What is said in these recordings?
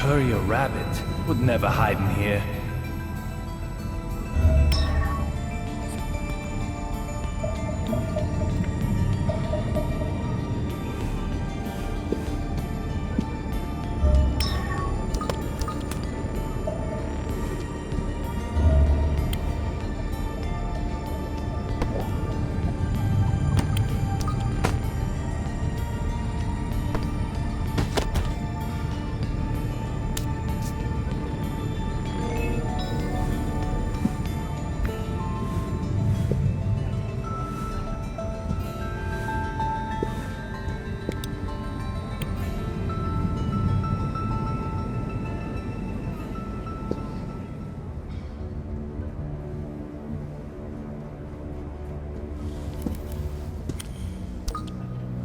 Courier Rabbit would never hide in here.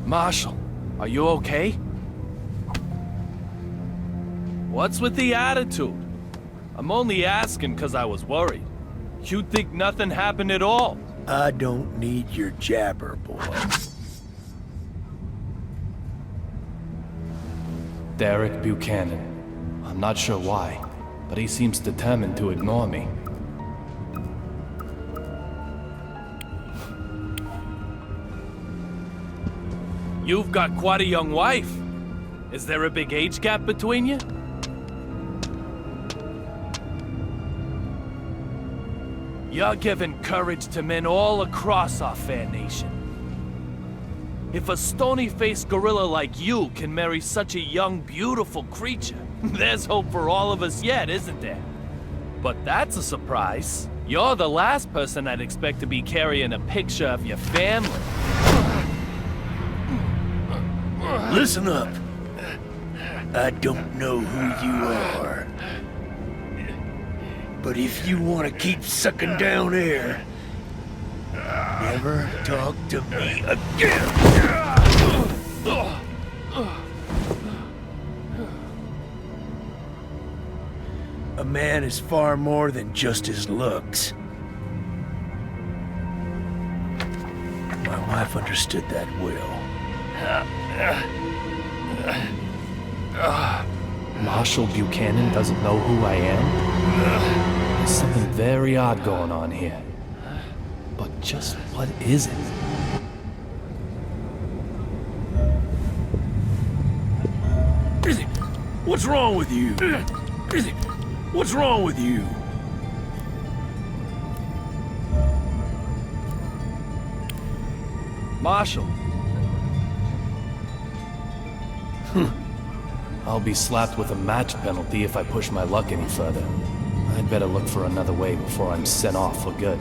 Marshall, are you okay? What's with the attitude? I'm only asking because I was worried. You think nothing happened at all? I don't need your jabber, boy. Derek Buchanan. I'm not sure why, but he seems determined to ignore me. You've got quite a young wife. Is there a big age gap between you? You're giving courage to men all across our fair nation. If a stony-faced gorilla like you can marry such a young, beautiful creature, there's hope for all of us yet, isn't there? But that's a surprise. You're the last person I'd expect to be carrying a picture of your family. Listen up. I don't know who you are. But if you want to keep sucking down air, never talk to me again. A man is far more than just his looks. My wife understood that well. Marshall Buchanan doesn't know who I am? There's something very odd going on here. But just what is it? What's wrong with you? What's wrong with you? Marshall. I'll be slapped with a match penalty if I push my luck any further. I'd better look for another way before I'm sent off for good.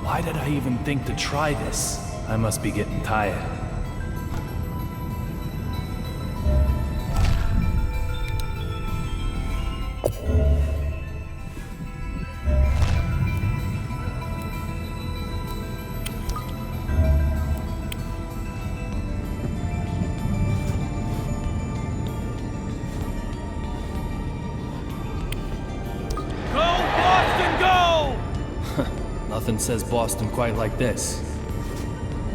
Why did I even think to try this? I must be getting tired. Nothing says Boston quite like this.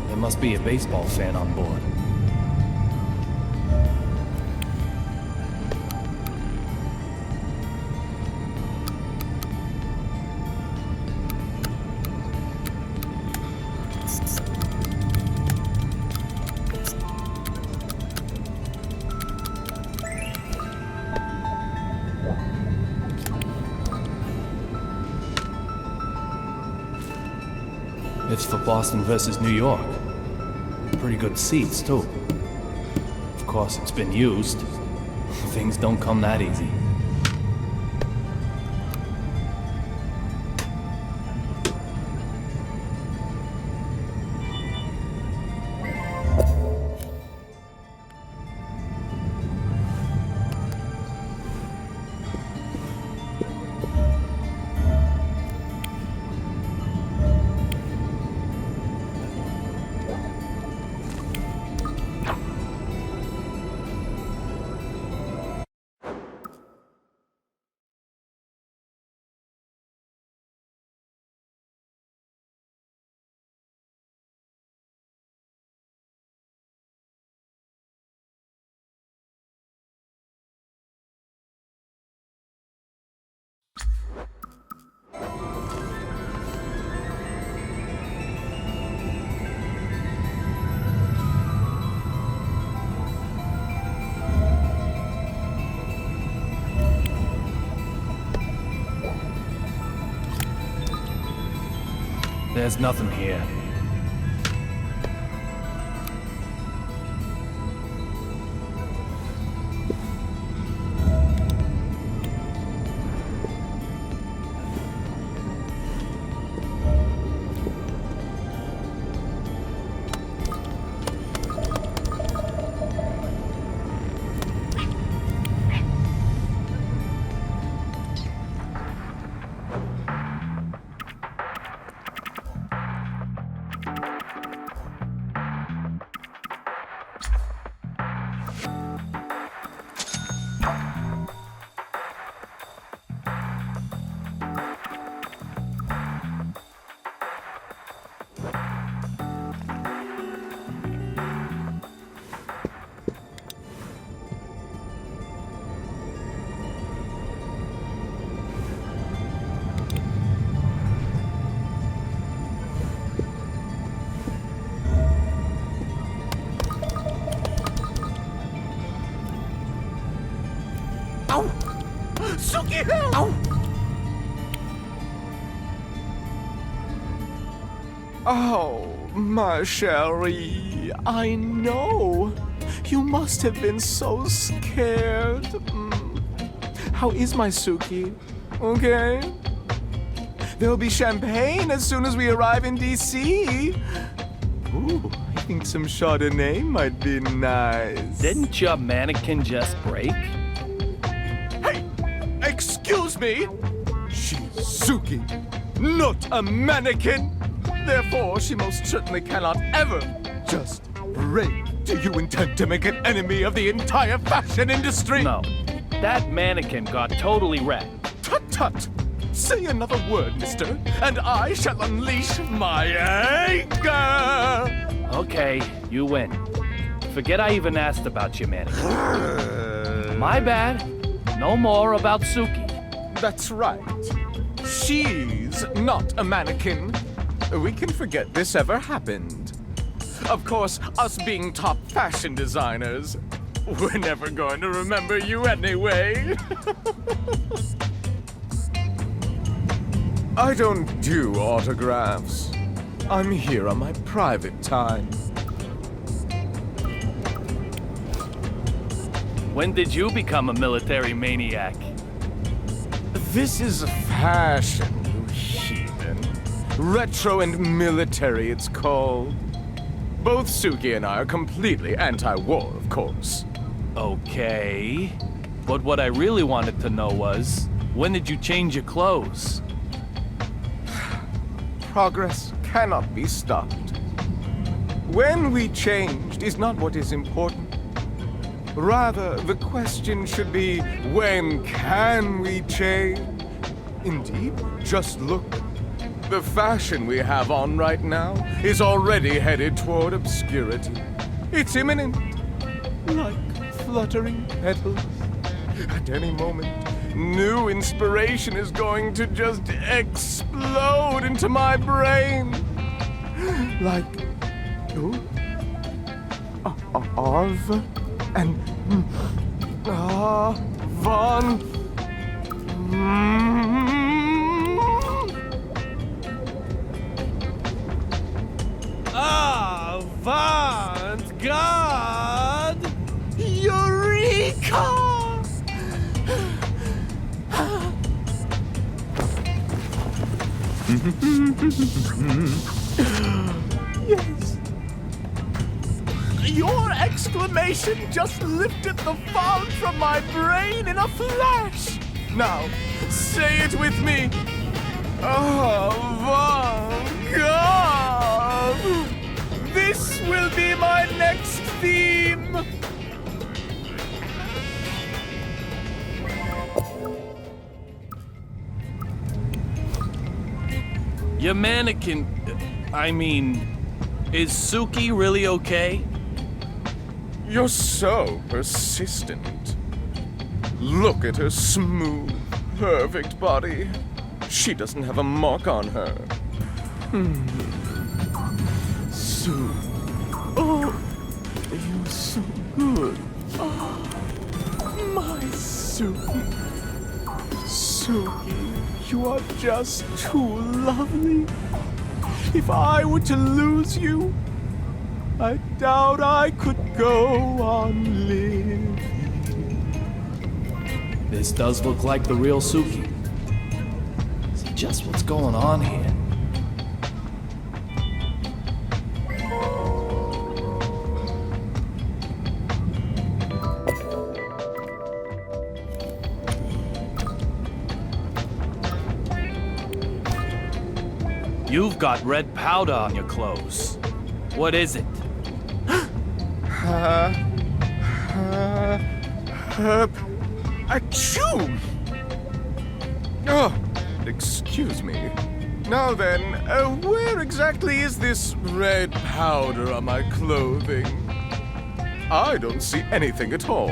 There must be a baseball fan on board. It's for Boston versus New York. Pretty good seats, too. Of course, it's been used. Things don't come that easy. There's nothing here. Suki! Ow! Oh, my Sherry, I know. You must have been so scared. How is my Suki? Okay? There'll be champagne as soon as we arrive in D.C. Ooh, I think some Chardonnay might be nice. Didn't your mannequin just break? Hey! Excuse me! She's Suki, not a mannequin! Therefore, she most certainly cannot ever just break. Do you intend to make an enemy of the entire fashion industry? No. That mannequin got totally wrecked. Tut-tut! Say another word, mister, and I shall unleash my anger! Okay, you win. Forget I even asked about your mannequin. My bad. No more about Suki. That's right. She's not a mannequin. We can forget this ever happened. Of course, us being top fashion designers, we're never going to remember you anyway. I don't do autographs. I'm here on my private time. When did you become a military maniac? This is fashion, you heathen. Retro and military, it's called. Both Suki and I are completely anti-war, of course. Okay. But what I really wanted to know was, when did you change your clothes? Progress cannot be stopped. When we changed is not what is important. Rather, the question should be, when can we change? Indeed, just look. The fashion we have on right now is already headed toward obscurity. It's imminent, like fluttering petals. At any moment, new inspiration is going to just explode into my brain. Like, Arv and Von. Avant-garde! Eureka! Yes. Your exclamation just lifted the fog from my brain in a flash. Now, say it with me. Avant-garde! This will be my next theme. Your mannequin... is Suki really okay? You're so persistent. Look at her smooth, perfect body. She doesn't have a mark on her. Sue. Oh, you're so good. Oh, my Suki. Suki, you are just too lovely. If I were to lose you, I doubt I could go on living. This does look like the real Suki. So just what's going on here? You've got red powder on your clothes. What is it? Achoo! Oh, excuse me. Now then, where exactly is this red powder on my clothing? I don't see anything at all.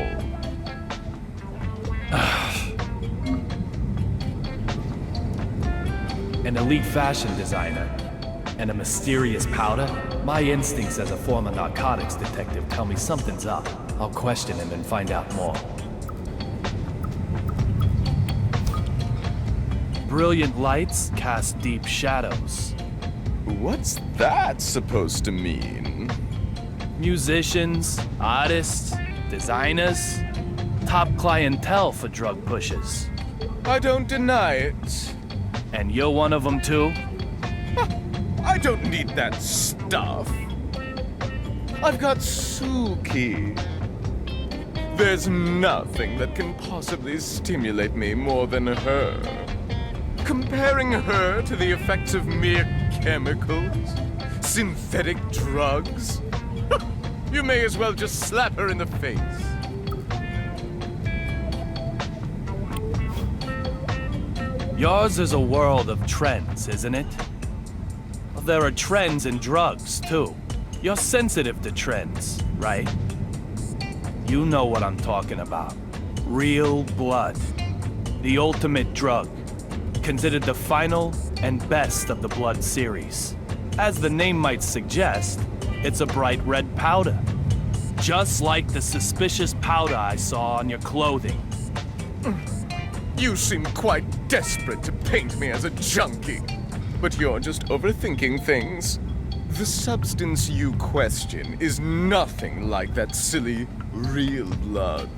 An elite fashion designer and a mysterious powder? My instincts as a former narcotics detective tell me something's up. I'll question him and find out more. Brilliant lights cast deep shadows. What's that supposed to mean? Musicians, artists, designers, top clientele for drug pushers. I don't deny it. And you're one of them too? I don't need that stuff. I've got Suki. There's nothing that can possibly stimulate me more than her. Comparing her to the effects of mere chemicals, synthetic drugs, you may as well just slap her in the face. Yours is a world of trends, isn't it? Well, there are trends in drugs, too. You're sensitive to trends, right? You know what I'm talking about. Real blood. The ultimate drug. Considered the final and best of the blood series. As the name might suggest, it's a bright red powder. Just like the suspicious powder I saw on your clothing. You seem quite desperate to paint me as a junkie, but you're just overthinking things. The substance you question is nothing like that silly real blood.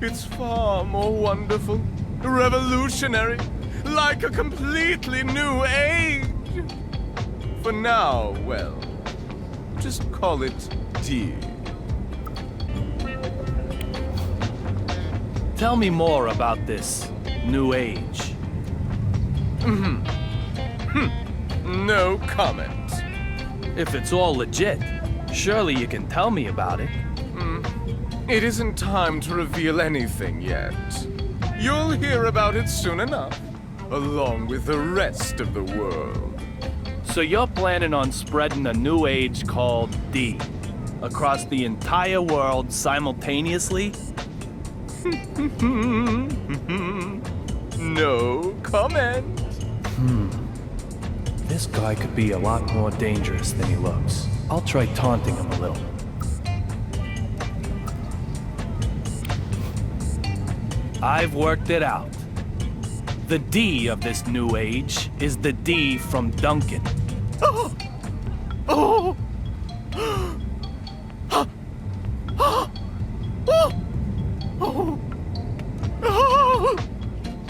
It's far more wonderful, revolutionary, like a completely new age. For now, well, just call it D. Tell me more about this new age. No comment. If it's all legit, surely you can tell me about it. It isn't time to reveal anything yet. You'll hear about it soon enough, along with the rest of the world. So you're planning on spreading a new age called D across the entire world simultaneously? No comment. This guy could be a lot more dangerous than he looks. I'll try taunting him a little. I've worked it out. The D of this new age is the D from Duncan. Oh! Oh!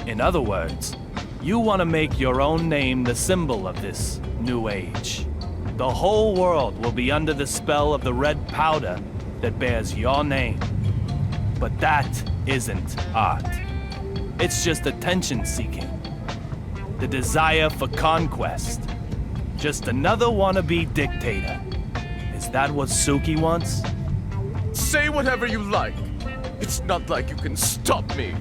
In other words, you want to make your own name the symbol of this new age. The whole world will be under the spell of the red powder that bears your name. But that isn't art. It's just attention-seeking. The desire for conquest. Just another wannabe dictator. Is that what Suki wants? Say whatever you like. It's not like you can stop me.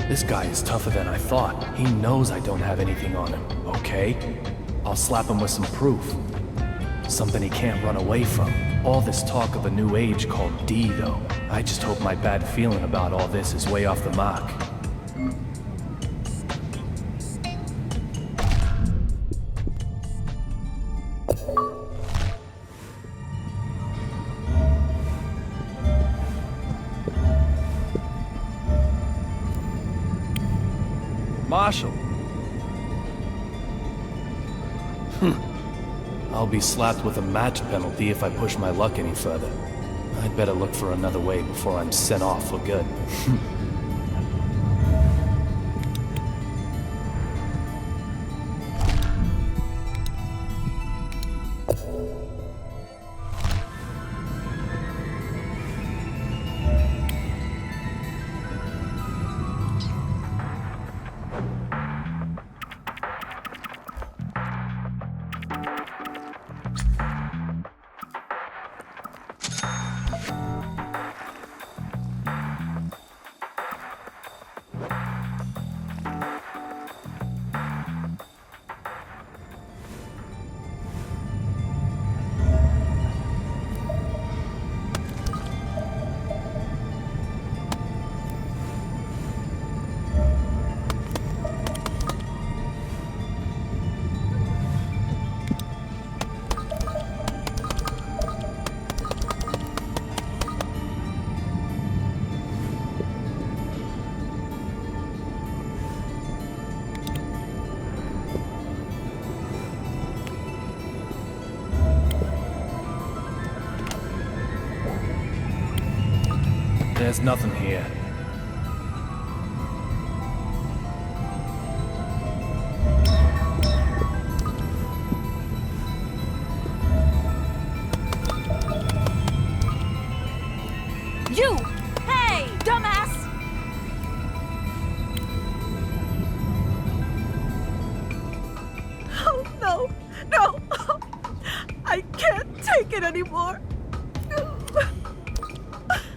This guy is tougher than I thought. He knows I don't have anything on him, okay? I'll slap him with some proof. Something he can't run away from. All this talk of a new age called D, though. I just hope my bad feeling about all this is way off the mark. I'll be slapped with a match penalty if I push my luck any further. I'd better look for another way before I'm sent off for good. There's nothing here. You! Hey, dumbass! Oh, no, no! I can't take it anymore.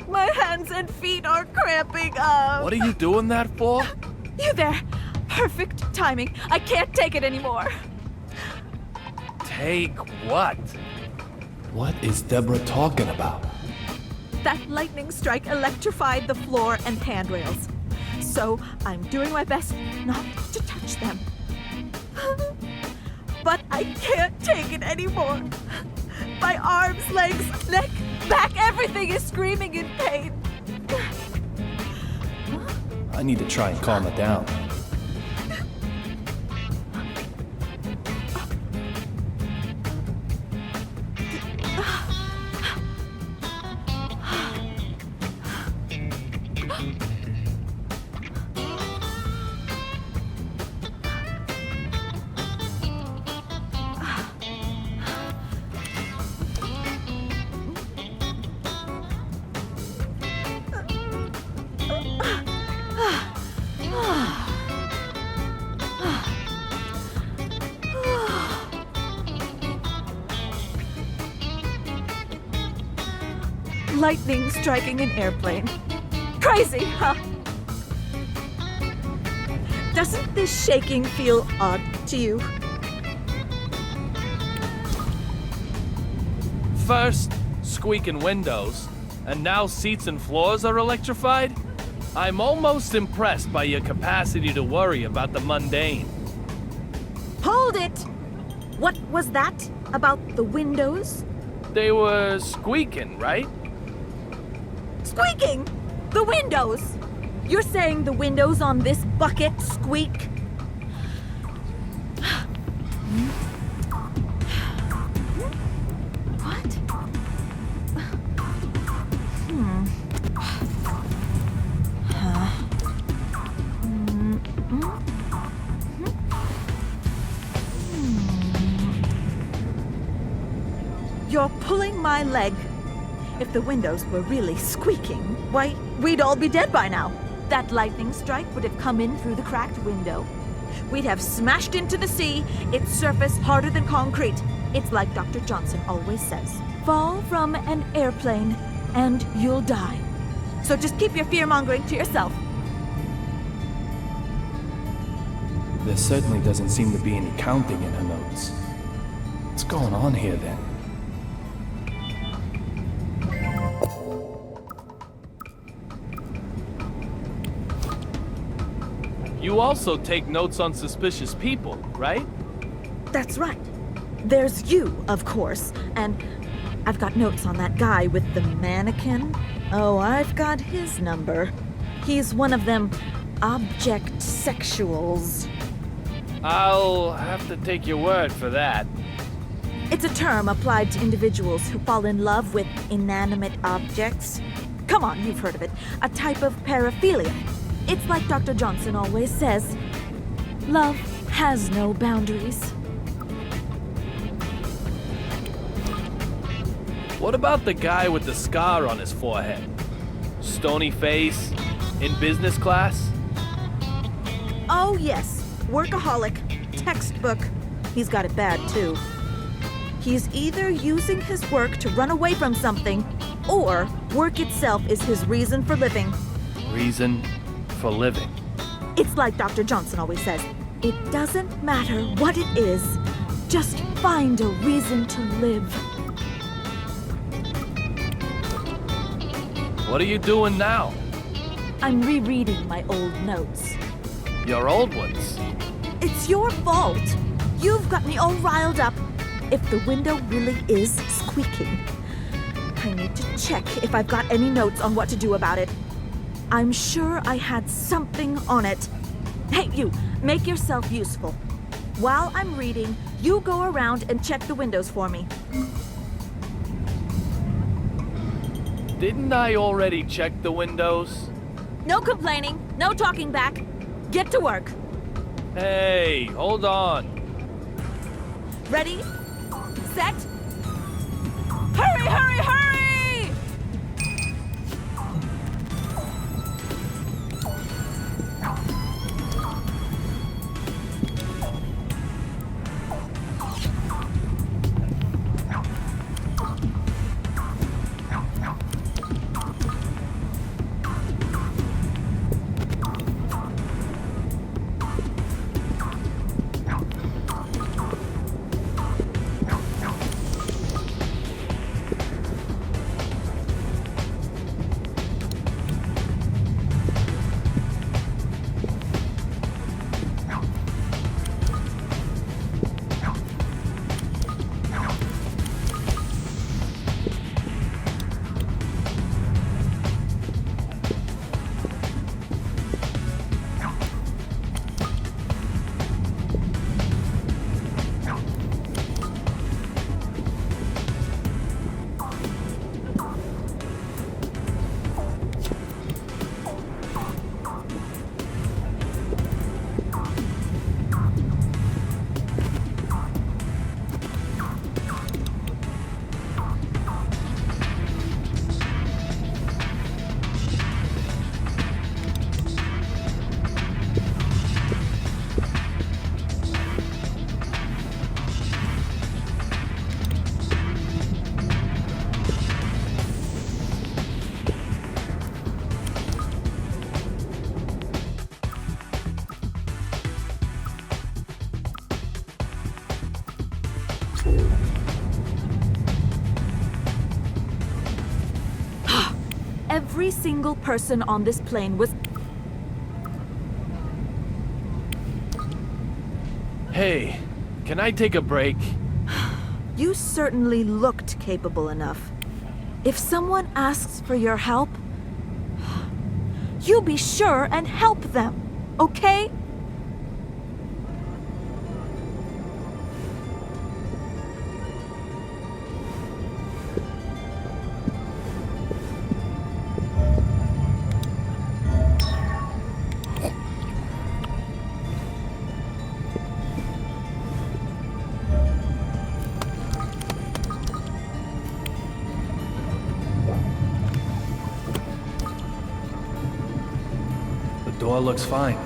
My hands and feet are cramping up. What are you doing that for? You there. Perfect timing. I can't take it anymore. Take what? What is Deborah talking about? That lightning strike electrified the floor and handrails. So I'm doing my best not to touch them. But I can't take it anymore. My arms, legs, neck, back, everything is screaming in pain. I need to try and calm it down. Lightning striking an airplane. Crazy, huh? Doesn't this shaking feel odd to you? First, squeaking windows, and now seats and floors are electrified? I'm almost impressed by your capacity to worry about the mundane. Hold it! What was that about the windows? They were squeaking, right? Squeaking! The windows! You're saying the windows on this bucket squeak? What? You're pulling my leg. If the windows were really squeaking, why, we'd all be dead by now. That lightning strike would have come in through the cracked window. We'd have smashed into the sea, its surface harder than concrete. It's like Dr. Johnson always says. Fall from an airplane and you'll die. So just keep your fear-mongering to yourself. There certainly doesn't seem to be any counting in her notes. What's going on here then? You also take notes on suspicious people, right? That's right. There's you, of course, and I've got notes on that guy with the mannequin. Oh, I've got his number. He's one of them object sexuals. I'll have to take your word for that. It's a term applied to individuals who fall in love with inanimate objects. Come on, you've heard of it. A type of paraphilia. It's like Dr. Johnson always says, love has no boundaries. What about the guy with the scar on his forehead? Stony face? In business class? Oh, yes. Workaholic. Textbook. He's got it bad, too. He's either using his work to run away from something, or work itself is his reason for living. Reason for living. It's like Dr. Johnson always says, it doesn't matter what it is, just find a reason to live. What are you doing now? I'm rereading my old notes. Your old ones? It's your fault. You've got me all riled up. If the window really is squeaking, I need to check if I've got any notes on what to do about it. I'm sure I had something on it. Hey, you, make yourself useful. While I'm reading, you go around and check the windows for me. Didn't I already check the windows? No complaining, no talking back. Get to work. Hey, hold on. Ready? Set? Hurry, hurry, hurry! Every single person on this plane was... Hey, can I take a break? You certainly looked capable enough. If someone asks for your help, you be sure and help them, okay? The door looks fine.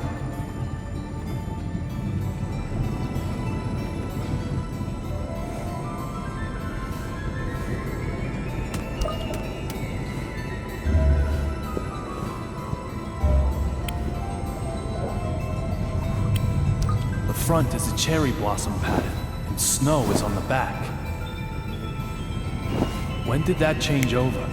The front is a cherry blossom pattern, and snow is on the back. When did that change over?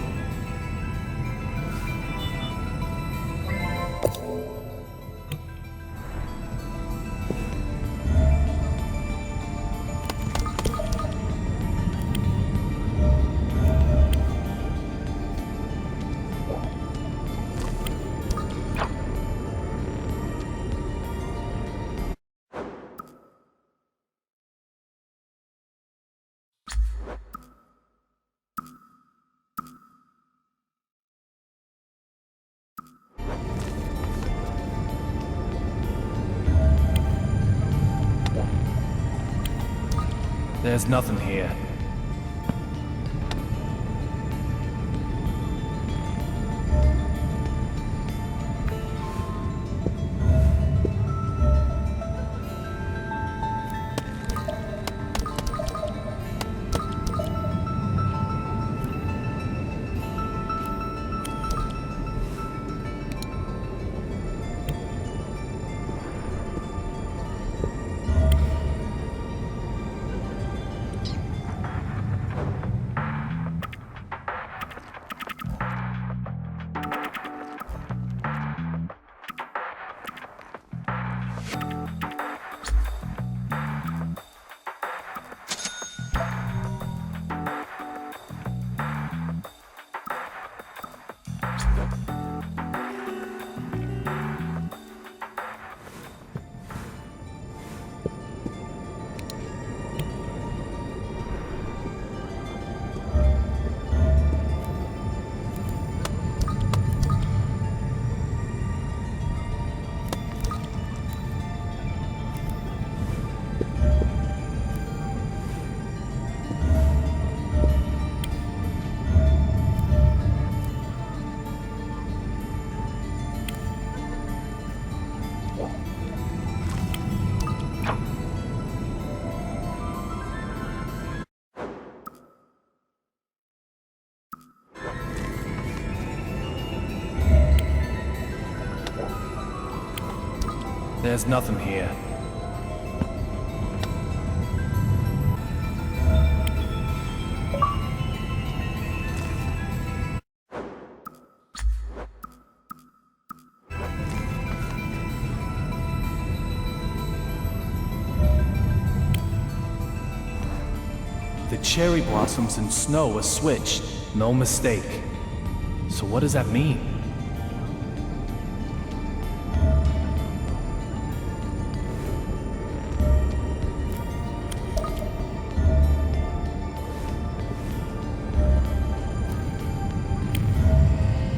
There's nothing here. There's nothing here. The cherry blossoms and snow are switched. No mistake. So what does that mean?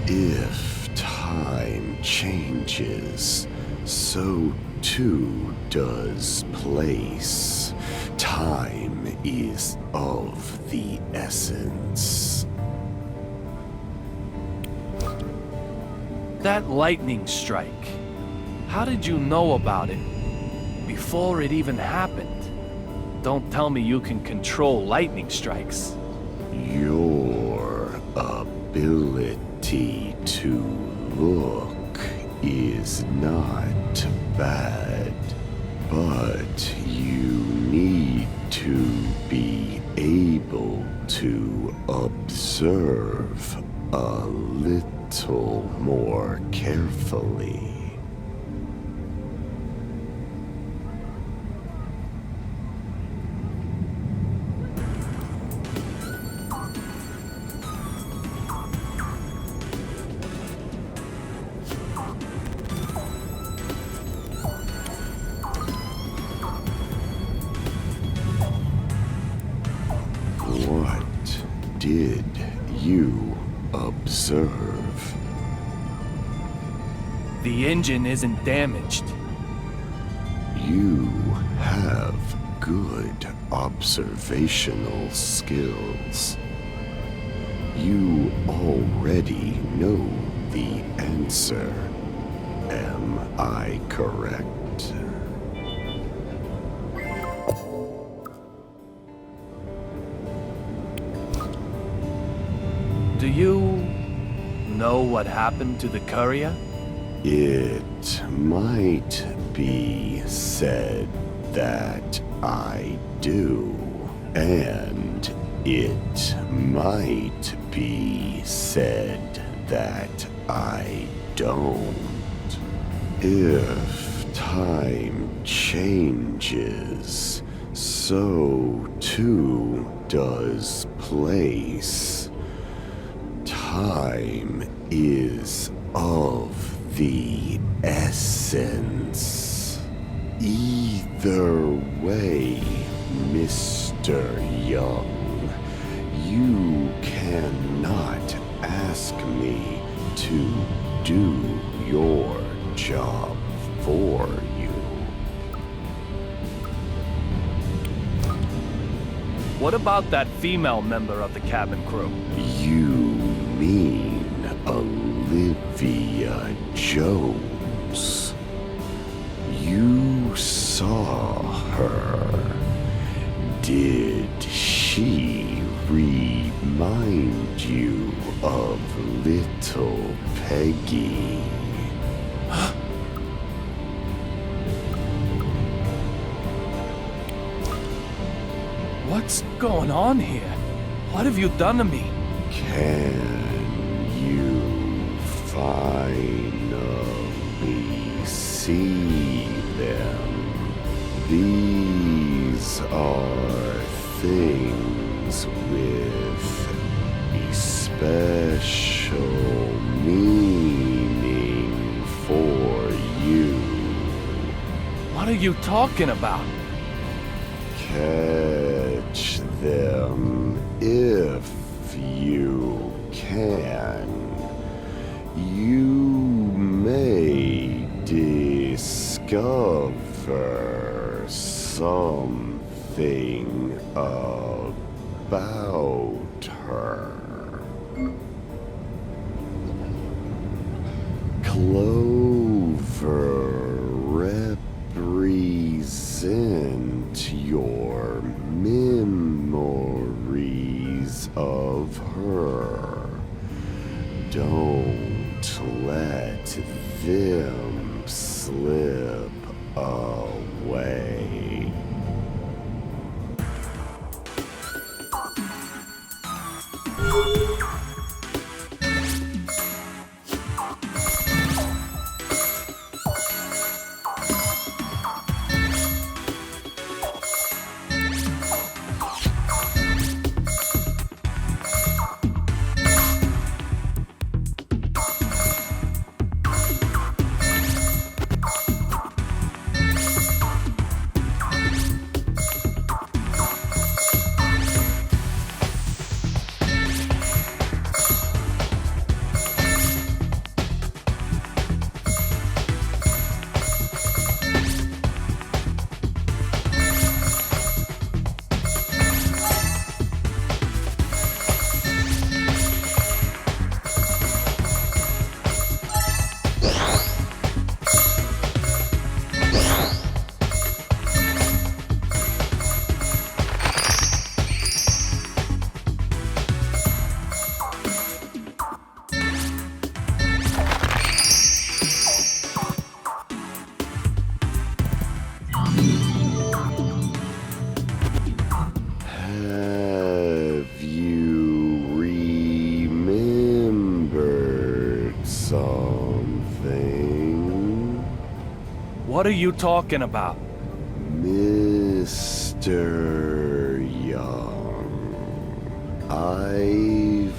If time changes, so too does place. Time is of the essence. That lightning strike. How did you know about it before it even happened? Don't tell me you can control lightning strikes. Your ability to look is not bad, but you need to be able to observe a little more carefully. What did you observe? The engine isn't damaged. You have good observational skills. You already know the answer. Am I correct? Do you know what happened to the courier? It might be said that I do, and it might be said that I don't. If time changes, so too does place. Time is of the essence. Either way, Mr. Young, you cannot ask me to do your job for you. What about that female member of the cabin crew? You mean Olivia Jones? You saw her. Did she remind you of little Peggy? What's going on here? What have you done to me? Can you finally see them? These are things with a special meaning for you. What are you talking about? Catch them if you can. You may discover something about her. Clover represent your memories of her. Don't let them slip away. Have you remembered something? What are you talking about? Mr. Young, I've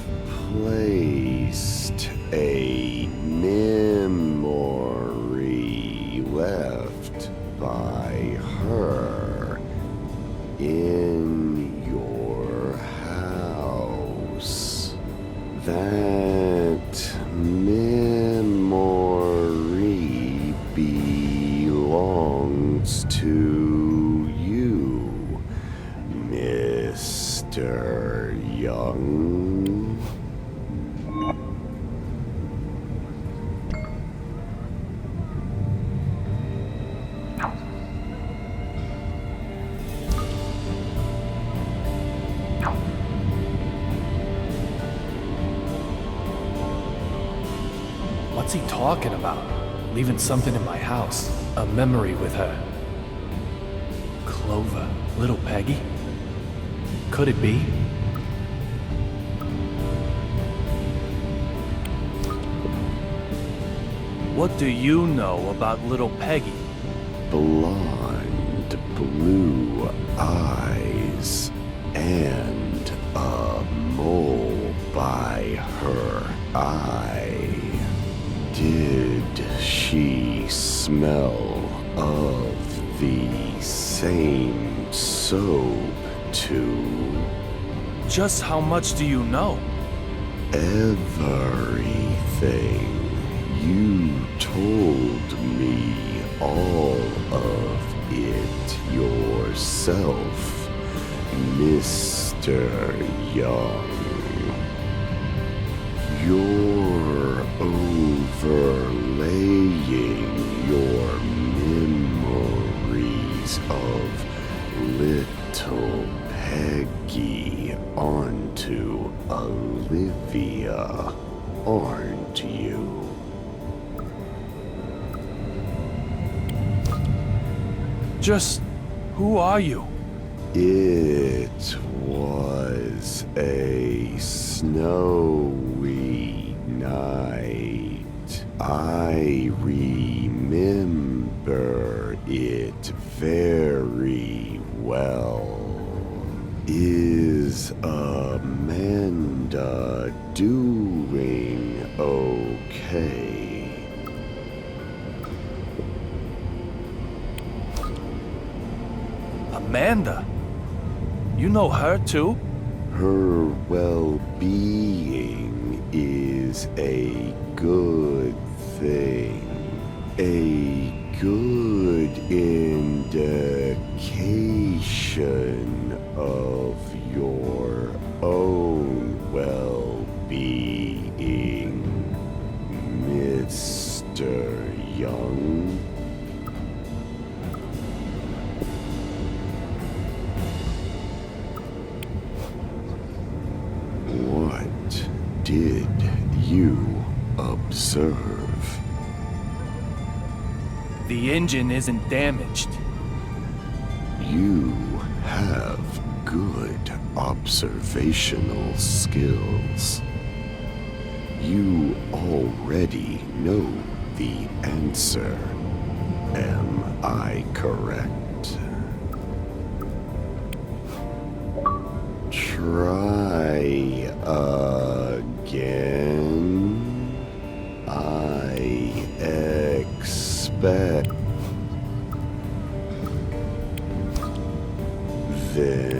placed a memory left by her in your house. That memory belongs to you, Mr. Young. What's he talking about? Leaving something in my house. A memory with her. Clover. Little Peggy? Could it be? What do you know about little Peggy? Blonde, blue eyes, and a mole by her eye. Did she smell of the same soap too? Just how much do you know? Everything. You told me all of it yourself Mr. Young. You're overlaying your memories of little Peggy onto Olivia, aren't you? Just who are you? It was a snowy night. I remember it very well. Is Amanda doing okay? Amanda? You know her too? Her well-being is a good thing. A good indication of your own well-being, Mr. Young. What did you observe? The engine isn't damaged. You have good observational skills. You already know the answer. Am I correct? Try again. I expect. Then.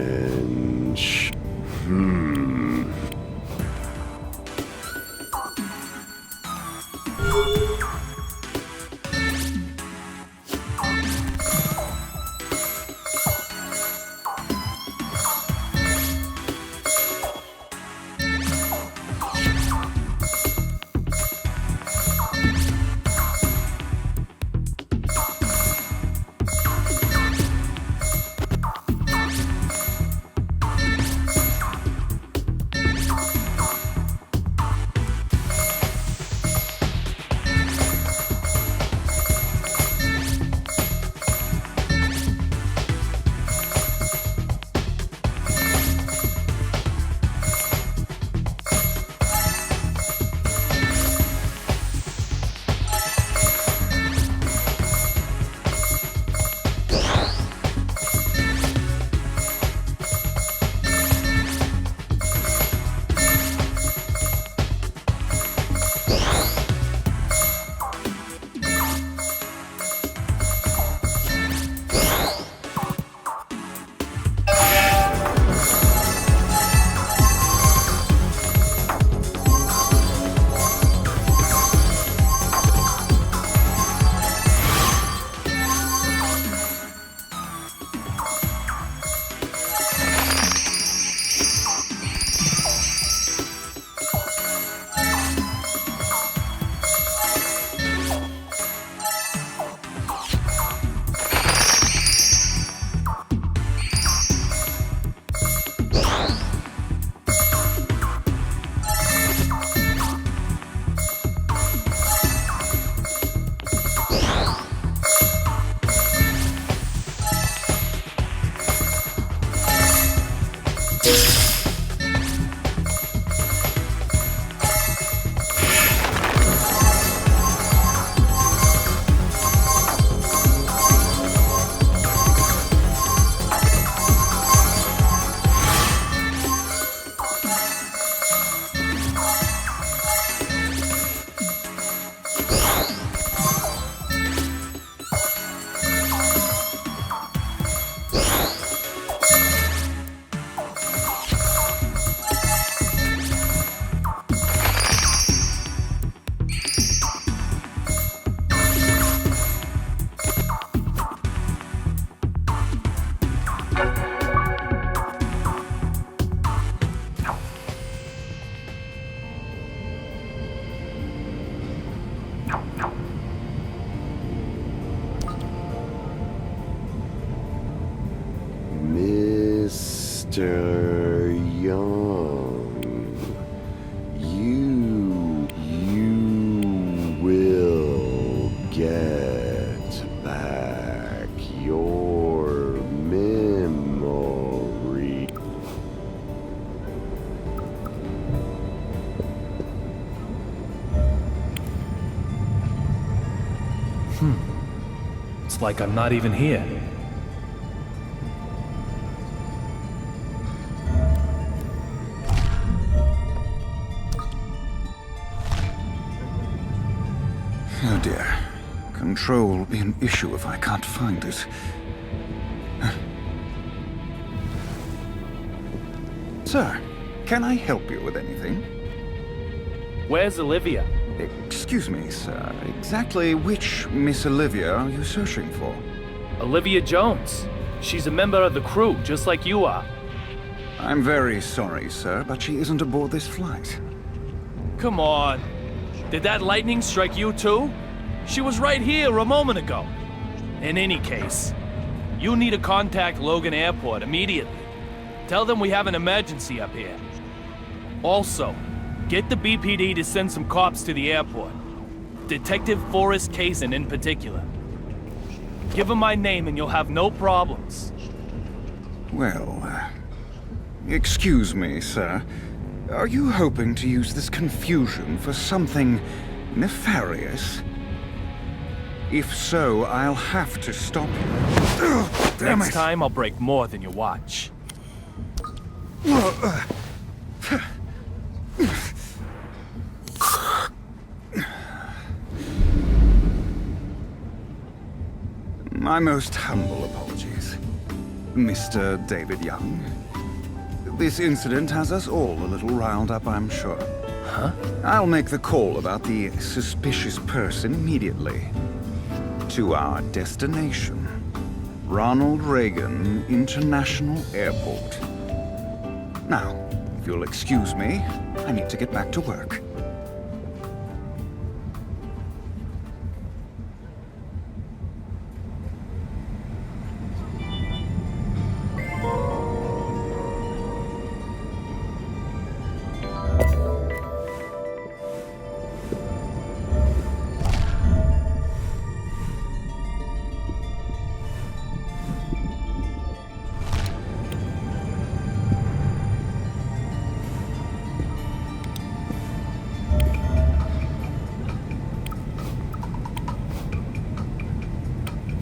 Mr. Young, you will get back your memory. It's like I'm not even here. Oh dear. Control will be an issue if I can't find it. Sir, can I help you with anything? Where's Olivia? Excuse me, sir. Exactly which Miss Olivia are you searching for? Olivia Jones. She's a member of the crew, just like you are. I'm very sorry, sir, but she isn't aboard this flight. Come on. Did that lightning strike you too? She was right here a moment ago. In any case, you need to contact Logan Airport immediately. Tell them we have an emergency up here. Also, get the BPD to send some cops to the airport. Detective Forrest Kazin in particular. Give him my name and you'll have no problems. Well, excuse me, sir. Are you hoping to use this confusion for something nefarious? If so, I'll have to stop you. Ugh, damn Next it. time I'll break more than your watch. My most humble apologies, Mr. David Young. This incident has us all a little riled up, I'm sure. Huh? I'll make the call about the suspicious person immediately. To our destination, Ronald Reagan International Airport. Now, if you'll excuse me, I need to get back to work.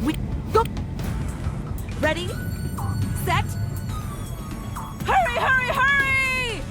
We go. Ready? Set. Hurry, hurry, hurry!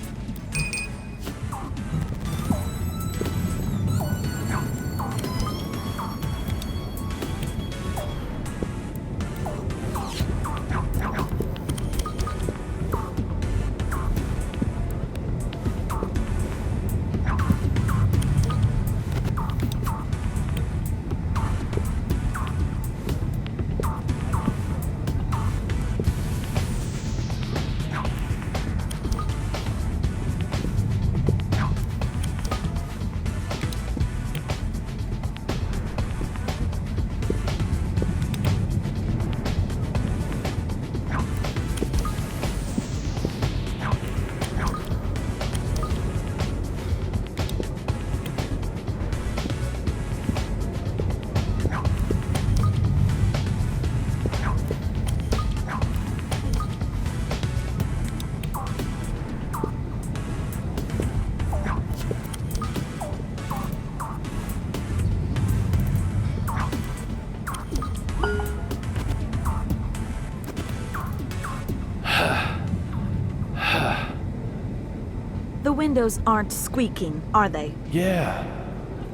The windows aren't squeaking, are they? Yeah,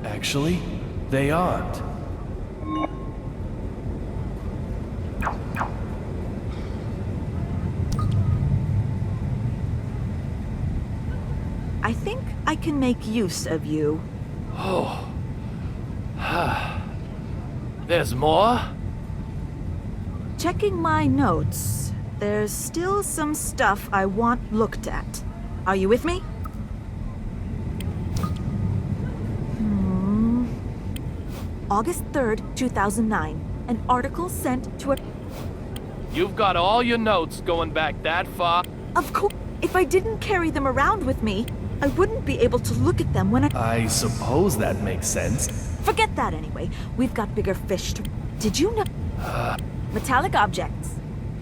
actually, they aren't. I think I can make use of you. Oh. There's more? Checking my notes, there's still some stuff I want looked at. Are you with me? August 3rd, 2009. An article sent to a... You've got all your notes going back that far? Of course, if I didn't carry them around with me, I wouldn't be able to look at them when I suppose that makes sense. Forget that anyway. We've got bigger fish to... Did you know... Metallic objects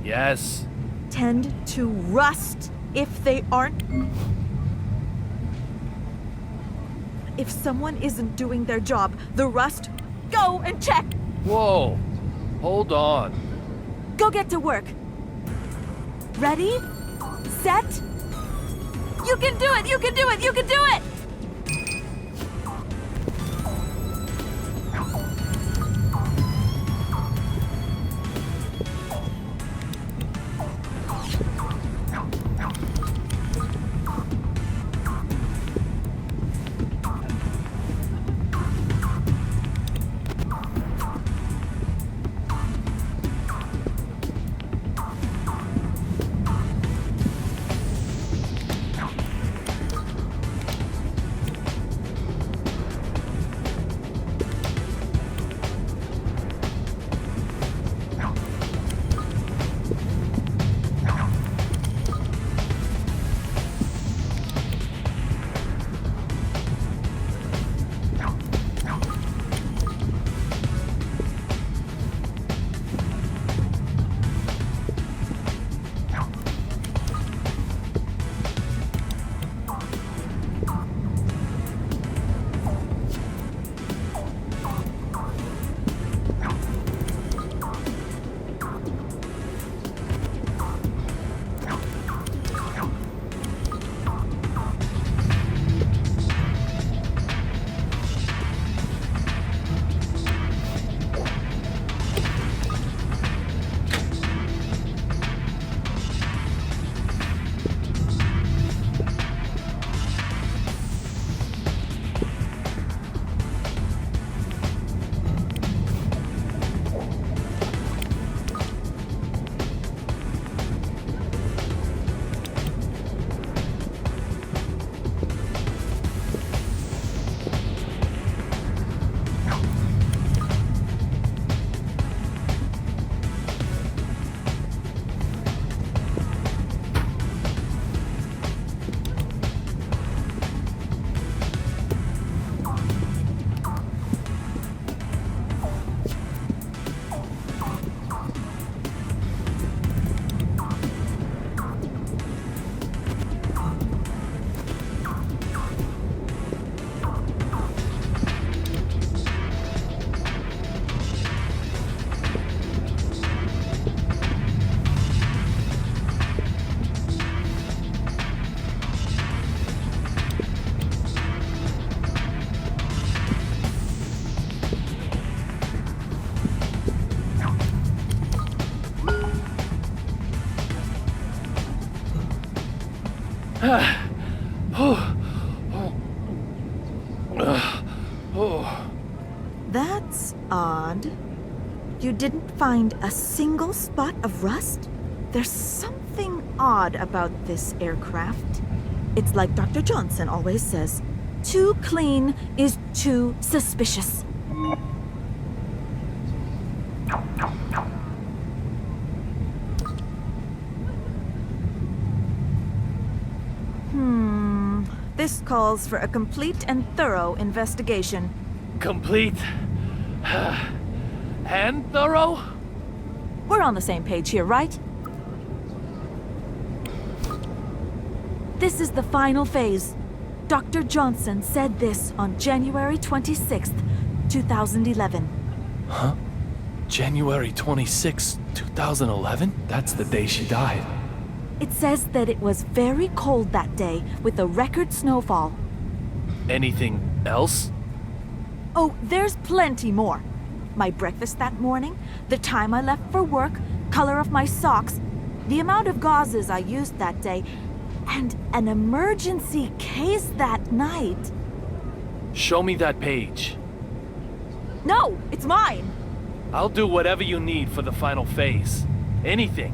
Yes. tend to rust if they aren't... If someone isn't doing their job, the rust... Go and check! Whoa. Hold on. Go get to work. Ready? Set? You can do it! You can do it! You can do it! That's odd. You didn't find a single spot of rust? There's something odd about this aircraft. It's like Dr. Johnson always says, too clean is too suspicious. This calls for a complete and thorough investigation. Complete. And thorough? We're on the same page here, right? This is the final phase. Dr. Johnson said this on January 26th, 2011. Huh? January 26, 2011? That's the day she died. It says that it was very cold that day with a record snowfall. Anything else? Oh, there's plenty more. My breakfast that morning, the time I left for work, color of my socks, the amount of gauzes I used that day, and an emergency case that night. Show me that page. No, it's mine. I'll do whatever you need for the final phase. Anything.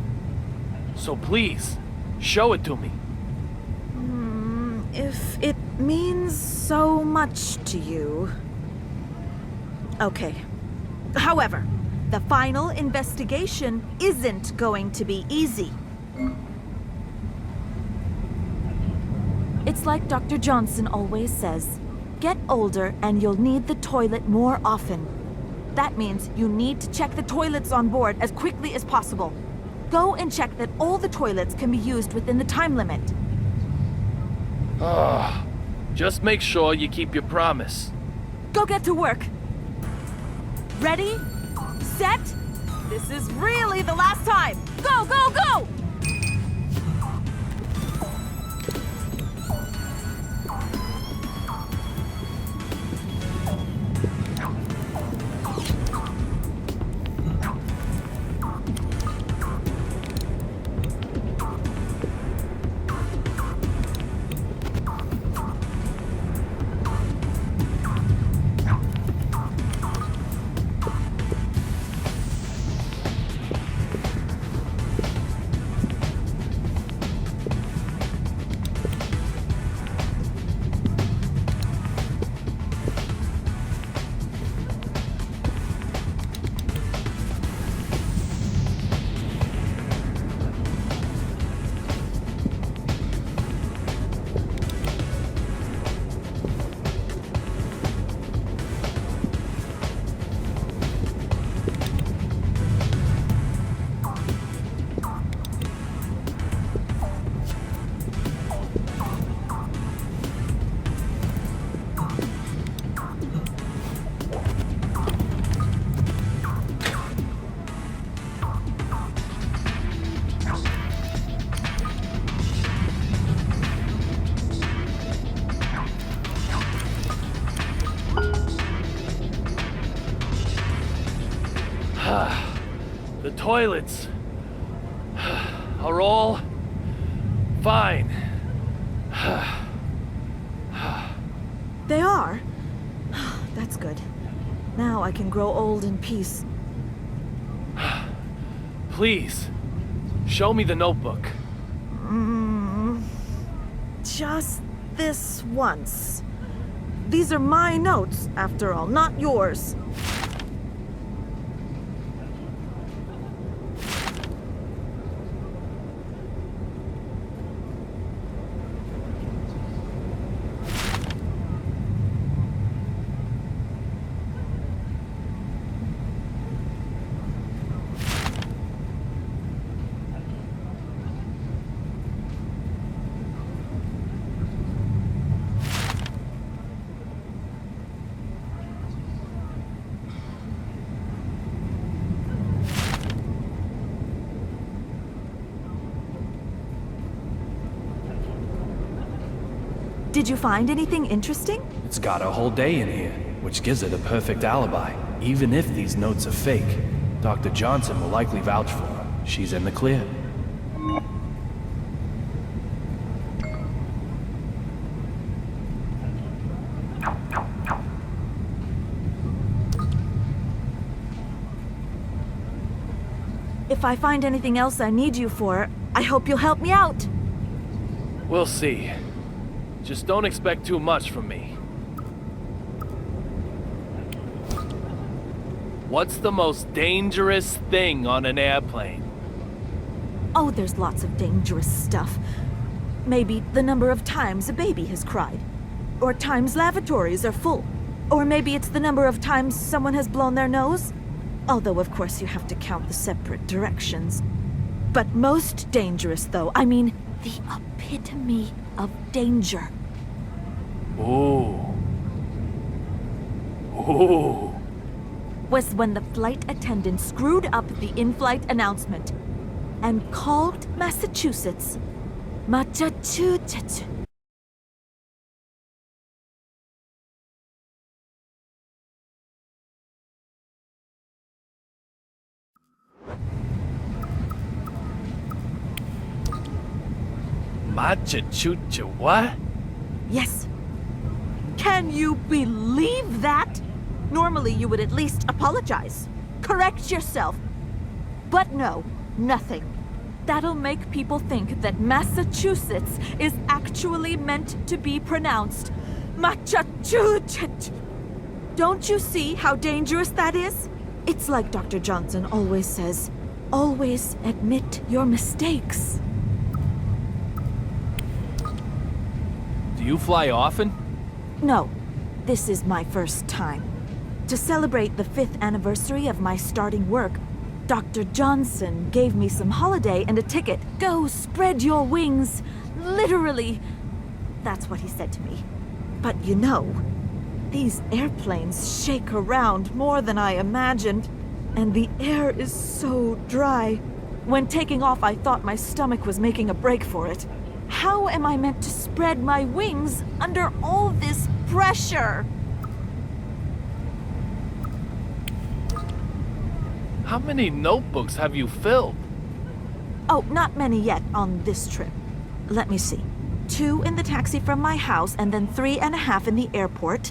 So please, show it to me. If it means so much to you... Okay. However, the final investigation isn't going to be easy. It's like Dr. Johnson always says. Get older and you'll need the toilet more often. That means you need to check the toilets on board as quickly as possible. Go and check that all the toilets can be used within the time limit. Just make sure you keep your promise. Go get to work. Ready? Set? This is really the last time. Go, go, go! The toilets are all fine. They are? That's good. Now I can grow old in peace. Please, show me the notebook. Just this once. These are my notes, after all, not yours. Did you find anything interesting? It's got a whole day in here, which gives it a perfect alibi. Even if these notes are fake, Dr. Johnson will likely vouch for her. She's in the clear. If I find anything else I need you for, I hope you'll help me out. We'll see. Just don't expect too much from me. What's the most dangerous thing on an airplane? Oh, there's lots of dangerous stuff. Maybe the number of times a baby has cried. Or times lavatories are full. Or maybe it's the number of times someone has blown their nose. Although, of course, you have to count the separate directions. But most dangerous, though, I mean, the epitome of danger. Ooh. Ooh. Was when the flight attendant screwed up the in-flight announcement and called Massachusetts Massachusetts. Massachusetts, what? Yes. Can you believe that? Normally you would at least apologize. Correct yourself. But no, nothing. That'll make people think that Massachusetts is actually meant to be pronounced Massachusetts. Don't you see how dangerous that is? It's like Dr. Johnson always says, always admit your mistakes. You fly often? No, this is my first time. To celebrate the 5th anniversary of my starting work, Dr. Johnson gave me some holiday and a ticket. Go spread your wings. Literally. That's what he said to me. But you know, these airplanes shake around more than I imagined, and the air is so dry. When taking off, I thought my stomach was making a break for it. How am I meant to spread my wings under all this pressure? How many notebooks have you filled? Oh, not many yet on this trip. Let me see. 2 in the taxi from my house, and then 3.5 in the airport.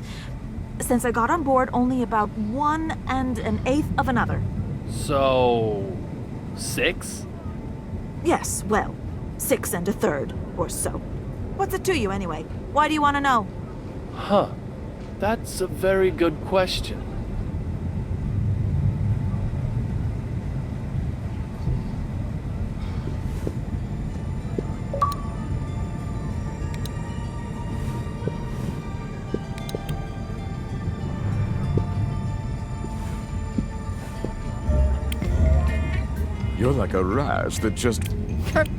Since I got on board, only about 1 1/8 of another. So... 6? Yes, well, 6 1/3 or so. What's it to you anyway? Why do you want to know? Huh. That's a very good question. You're like a Raz that just can't.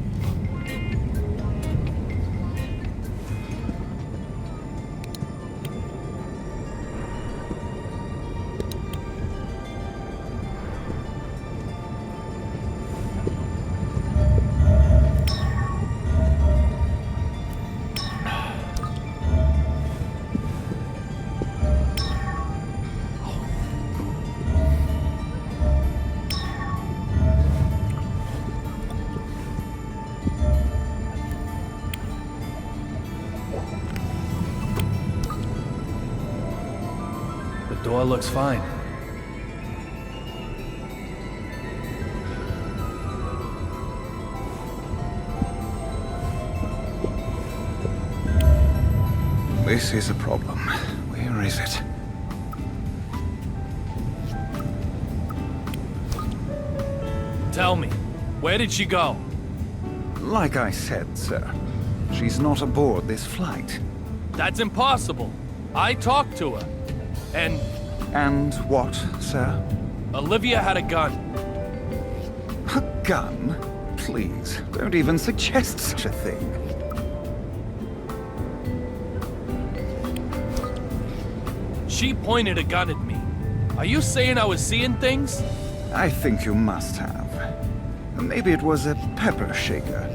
The door looks fine. This is a problem. Where is it? Tell me, where did she go? Like I said, sir, she's not aboard this flight. That's impossible. I talked to her. And And what, sir? Olivia had a gun. A gun? Please, don't even suggest such a thing. She pointed a gun at me. Are you saying I was seeing things? I think you must have. Maybe it was a pepper shaker.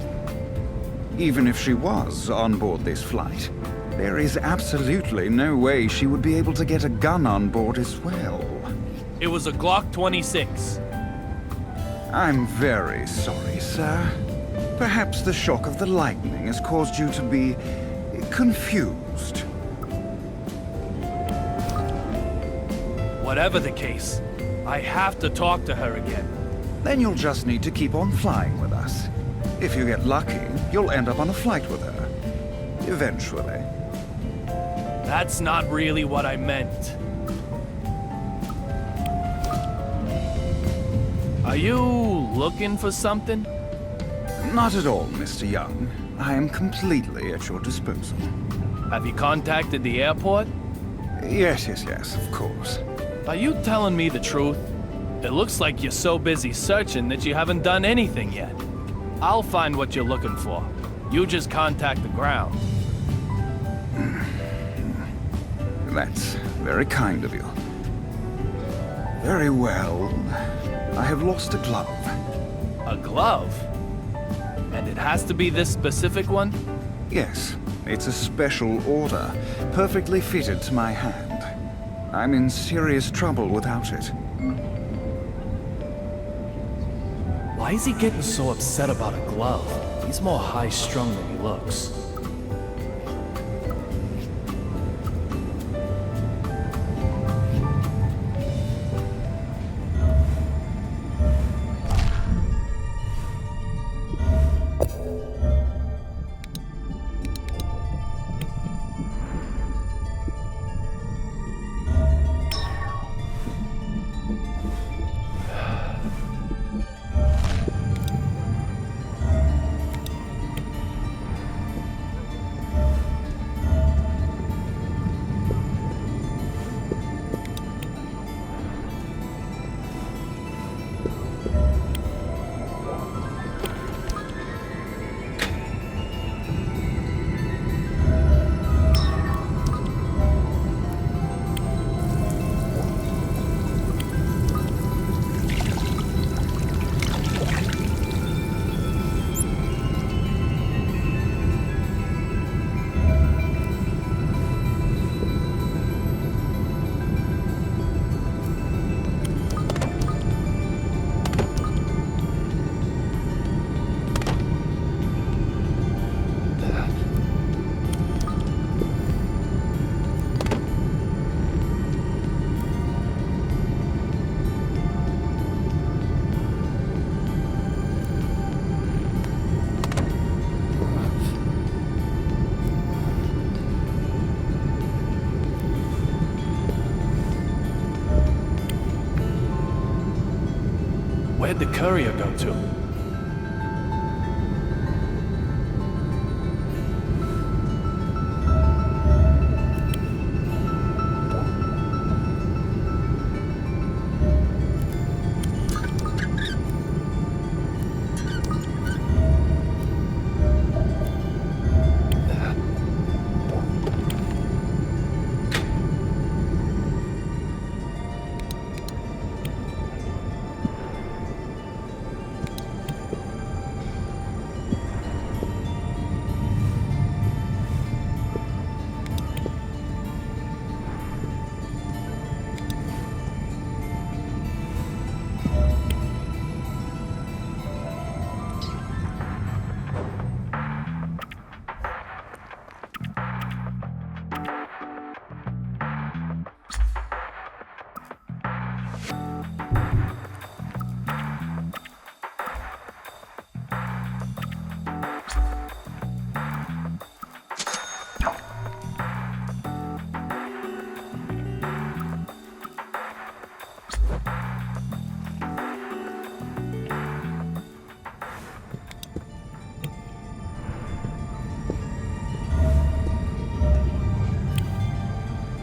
Even if she was on board this flight, there is absolutely no way she would be able to get a gun on board as well. It was a Glock 26. I'm very sorry, sir. Perhaps the shock of the lightning has caused you to be confused. Whatever the case, I have to talk to her again. Then you'll just need to keep on flying with us. If you get lucky, you'll end up on a flight with her. Eventually. That's not really what I meant. Are you looking for something? Not at all, Mr. Young. I am completely at your disposal. Have you contacted the airport? Yes, of course. Are you telling me the truth? It looks like you're so busy searching that you haven't done anything yet. I'll find what you're looking for. You just contact the ground. That's very kind of you. Very well. I have lost a glove. A glove? And it has to be this specific one? Yes, it's a special order, perfectly fitted to my hand. I'm in serious trouble without it. Why is he getting so upset about a glove? He's more high-strung than he looks. Where'd the courier go to?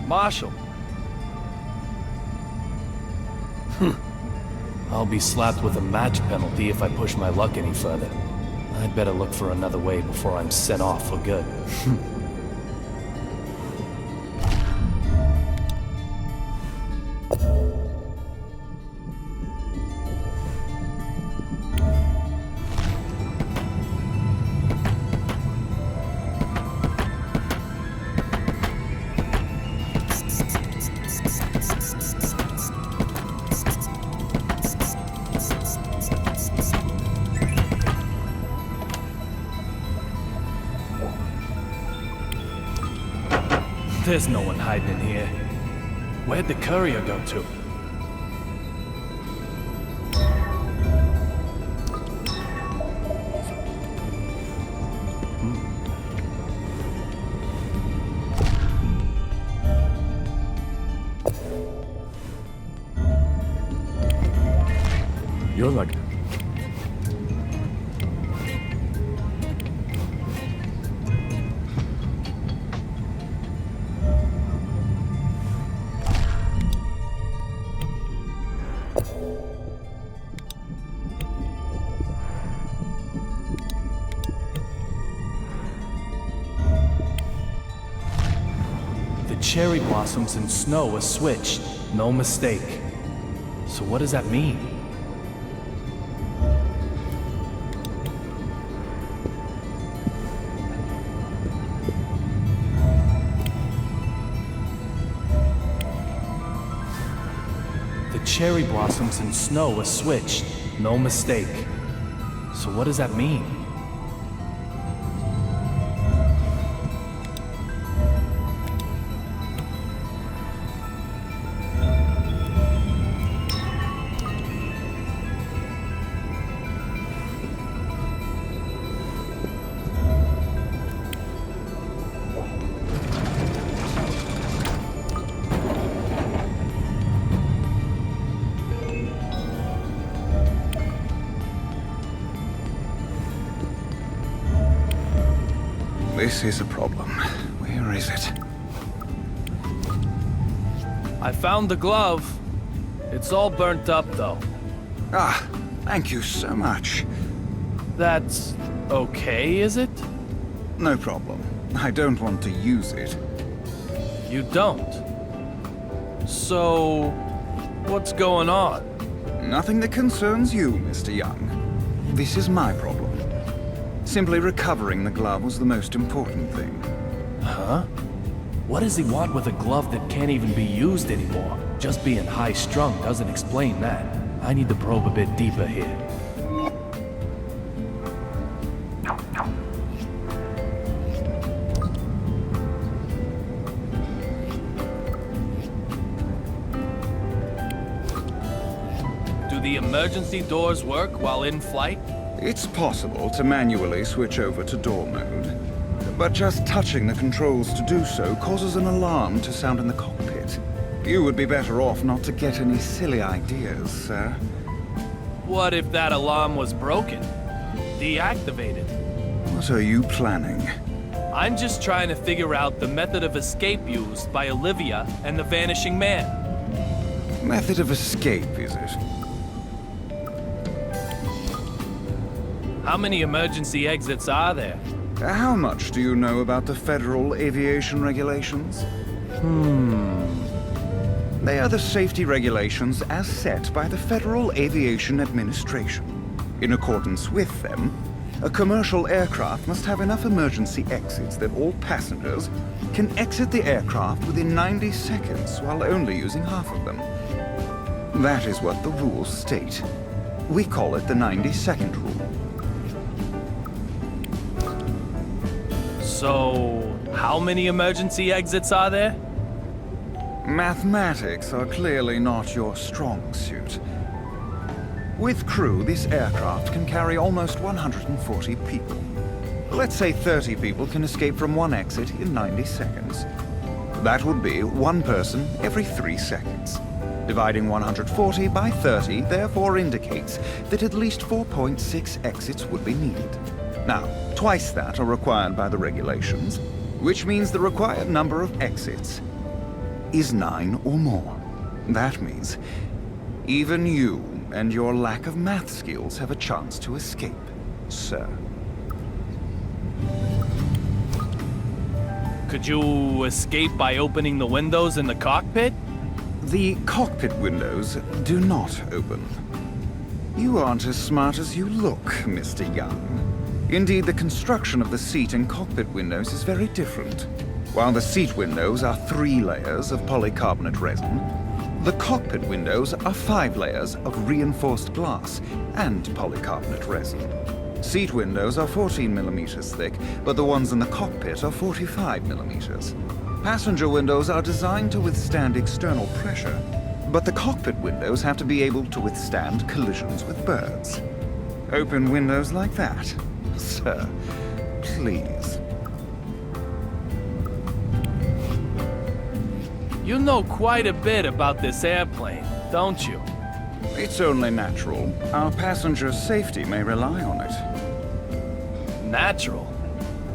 Marshal. I'll be slapped with a match penalty if I push my luck any further. I'd better look for another way before I'm sent off for good. There's no one hiding in here. Where'd the courier go to? You're like... The cherry blossoms and snow are switched. No mistake. So what does that mean? The cherry blossoms and snow are switched. No mistake. So what does that mean? This is a problem. Where is it? I found the glove. It's all burnt up, though. Ah, thank you so much. That's okay, is it? No problem. I don't want to use it. You don't. So, what's going on? Nothing that concerns you, Mr. Young. This is my problem. Simply recovering the glove was the most important thing. Huh? What does he want with a glove that can't even be used anymore? Just being high-strung doesn't explain that. I need to probe a bit deeper here. Do the emergency doors work while in flight? It's possible to manually switch over to door mode, but just touching the controls to do so causes an alarm to sound in the cockpit. You would be better off not to get any silly ideas, sir. What if that alarm was broken? Deactivated? What are you planning? I'm just trying to figure out the method of escape used by Olivia and the Vanishing Man. Method of escape, is it? How many emergency exits are there? How much do you know about the federal aviation regulations? They are the safety regulations as set by the Federal Aviation Administration. In accordance with them, a commercial aircraft must have enough emergency exits that all passengers can exit the aircraft within 90 seconds while only using half of them. That is what the rules state. We call it the 90-second rule. So, how many emergency exits are there? Mathematics are clearly not your strong suit. With crew, this aircraft can carry almost 140 people. Let's say 30 people can escape from one exit in 90 seconds. That would be one person every 3 seconds. Dividing 140 by 30 therefore indicates that at least 4.6 exits would be needed. Now, twice that are required by the regulations, which means the required number of exits is 9 or more. That means even you and your lack of math skills have a chance to escape, sir. Could you escape by opening the windows in the cockpit? The cockpit windows do not open. You aren't as smart as you look, Mr. Young. Indeed, the construction of the seat and cockpit windows is very different. While the seat windows are 3 layers of polycarbonate resin, the cockpit windows are 5 layers of reinforced glass and polycarbonate resin. Seat windows are 14 millimeters thick, but the ones in the cockpit are 45 millimeters. Passenger windows are designed to withstand external pressure, but the cockpit windows have to be able to withstand collisions with birds. Open windows like that. Sir, please. You know quite a bit about this airplane, don't you? It's only natural. Our passengers' safety may rely on it. Natural?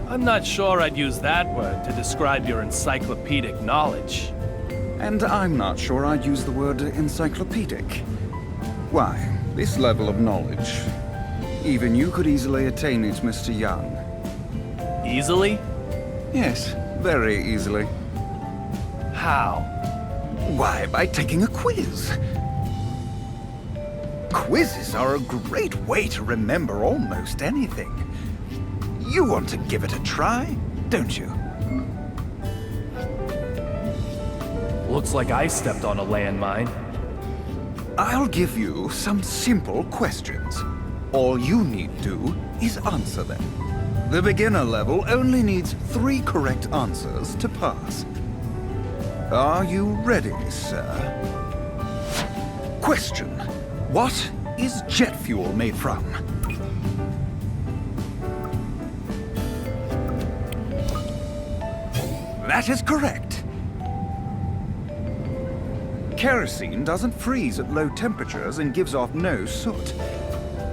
I'm not sure I'd use that word to describe your encyclopedic knowledge. And I'm not sure I'd use the word encyclopedic. Why, this level of knowledge, even you could easily attain it, Mr. Young. Easily? Yes, very easily. How? Why, by taking a quiz. Quizzes are a great way to remember almost anything. You want to give it a try, don't you? Looks like I stepped on a landmine. I'll give you some simple questions. All you need do is answer them. The beginner level only needs 3 correct answers to pass. Are you ready, sir? Question: what is jet fuel made from? That is correct. Kerosene doesn't freeze at low temperatures and gives off no soot.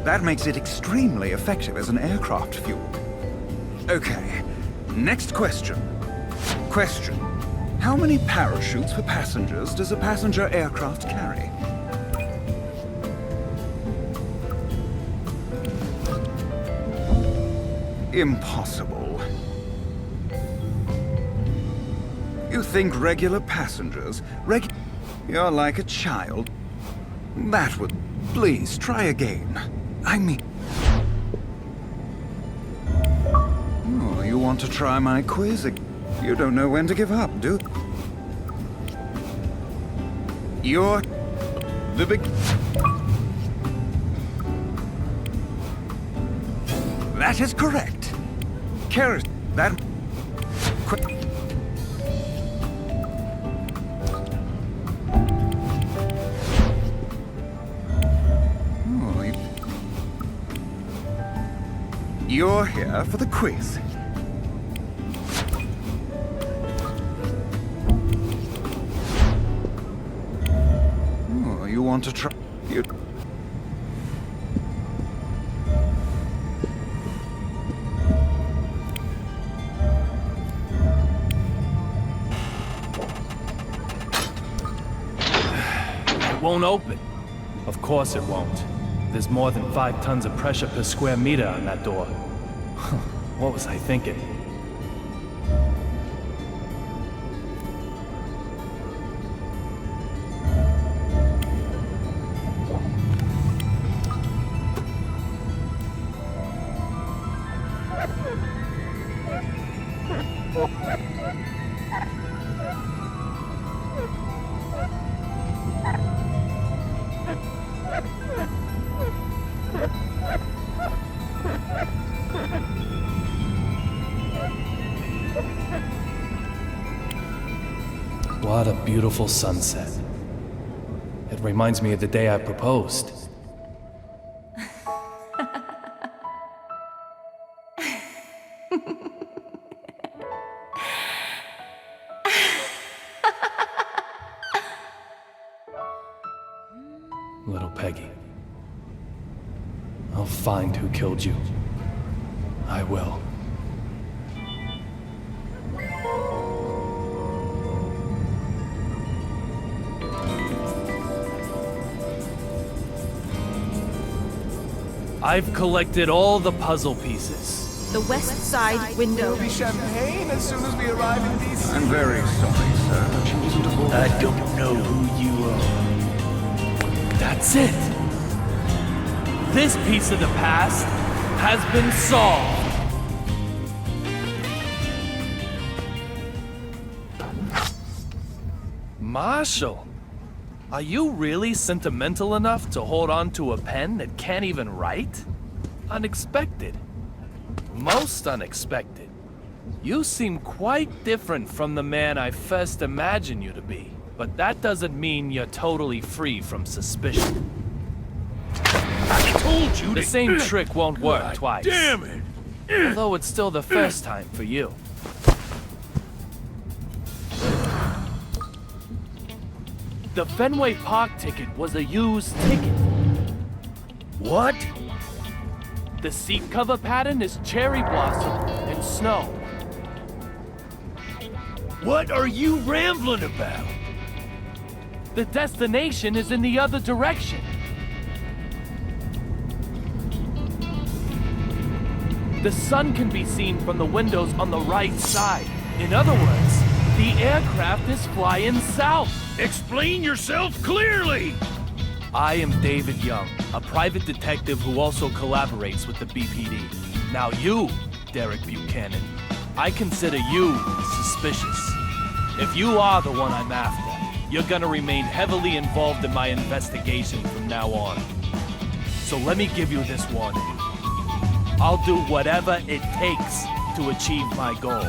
That makes it extremely effective as an aircraft fuel. Okay, next question. Question: how many parachutes for passengers does a passenger aircraft carry? Impossible. You think regular passengers, You're like a child. That would... Please, try again. I mean... Oh, you want to try my quiz again? You don't know when to give up, do you? You're... the big... That is correct. Kerosene... That... You're here for the quiz. Oh, you want to try... won't open. Of course it won't. There's more than 5 tons of pressure per square meter on that door. What was I thinking? What a beautiful sunset. It reminds me of the day I proposed. Little Peggy. I'll find who killed you. I will. I've collected all the puzzle pieces. The west side window. There'll be champagne as soon as we arrive in DC. I'm very sorry, sir. She isn't aboard. I don't know who you are. That's it! This piece of the past has been solved! Marshall, are you really sentimental enough to hold on to a pen that can't even write? Unexpected. Most unexpected. You seem quite different from the man I first imagined you to be. But that doesn't mean you're totally free from suspicion. I told you The same trick won't work twice. Damn it! Although it's still the first time for you. The Fenway Park ticket was a used ticket. What? The seat cover pattern is cherry blossom and snow. What are you rambling about? The destination is in the other direction. The sun can be seen from the windows on the right side. In other words, the aircraft is flying south. Explain yourself clearly! I am David Young, a private detective who also collaborates with the BPD. Now you, Derek Buchanan, I consider you suspicious. If you are the one I'm after, you're gonna remain heavily involved in my investigation from now on. So let me give you this warning. I'll do whatever it takes to achieve my goal.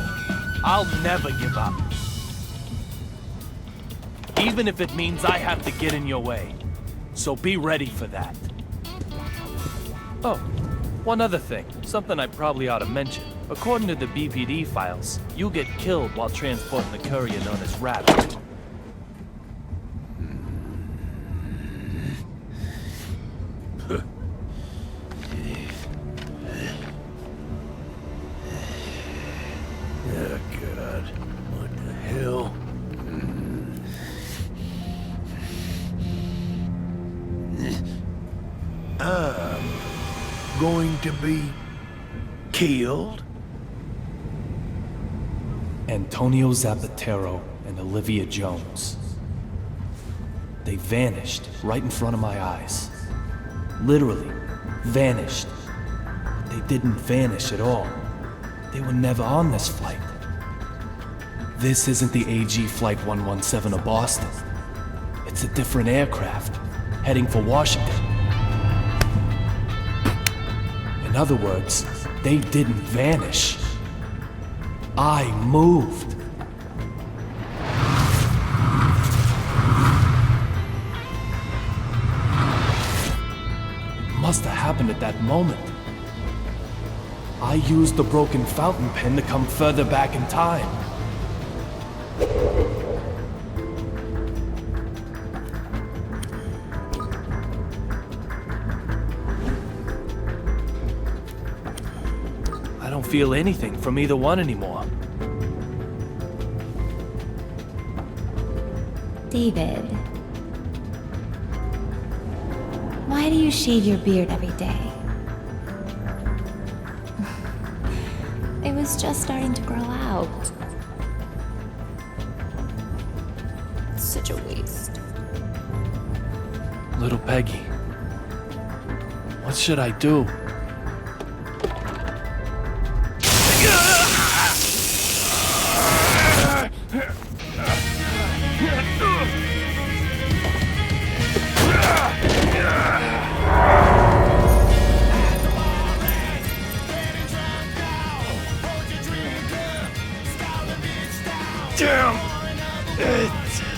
I'll never give up. Even if it means I have to get in your way. So be ready for that. Oh, one other thing. Something I probably ought to mention. According to the BPD files, you get killed while transporting the courier known as Rabbit. Oh, God. What the hell? I'm going to be killed? Antonio Zapatero and Olivia Jones. They vanished right in front of my eyes. Literally, vanished. But they didn't vanish at all. They were never on this flight. This isn't the AG Flight 117 of Boston. It's a different aircraft, heading for Washington. In other words, they didn't vanish. I moved. It must have happened at that moment. I used the broken fountain pen to come further back in time. I don't feel anything from either one anymore. David, Why do you shave your beard every day? It was just starting to grow out. It's such a waste. Little Peggy, what should I do? Damn it!